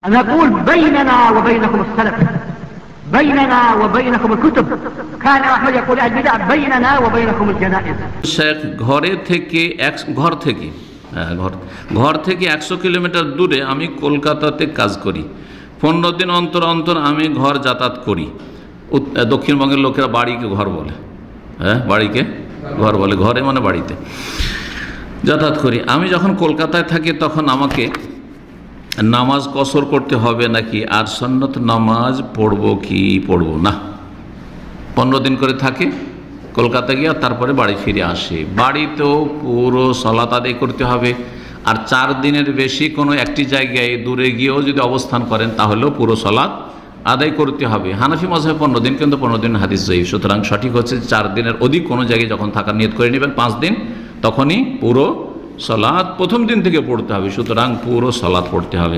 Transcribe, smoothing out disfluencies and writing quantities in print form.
نقول بيننا وبينكم السلف بيننا وبينكم الكتب كان أحمد يقول البدع بيننا وبينكم الجنائز শেখ ঘর থেকে 100 কিলোমিটার দূরে আমি কলকাতাতে কাজ করি। 15 দিন অন্তর অন্তর আমি ঘর যাতায়াত করি। দক্ষিণবঙ্গের লোকেরা বাড়িকে ঘর বলে, হ্যাঁ বাড়িকে ঘর বলে, ঘরে মানে বাড়িতে যাতায়াত করি। আমি যখন কলকাতায় থাকি তখন আমাকে নামাজ কসর করতে হবে নাকি আর সুন্নত নামাজ পড়বো কি পড়বো না? 15 দিন করে থাকে কলকাতা গিয়ে, তারপরে বাড়ি ফিরে আসে। বাড়িতেও পুরো সালাত আদায় করতে হবে, আর 4 দিনের বেশি কোনো একটি জায়গায় দূরে গিয়েও যদি অবস্থান করেন তাহলেও পুরো সালাত আদায় করতে হবে। হানাফি মাযহাবে 15 দিন, কিন্তু 15 দিন হাদিস জয়ীফ। সুতরাং সঠিক হচ্ছে 4 দিনের অধিক কোনো জায়গায় যখন থাকার নিয়ত করে নেবেন 5 দিন, তখনই পুরো সালাত প্রথম দিন থেকে পড়তে হবে। সুতরাং পুরো সালাত পড়তে হবে।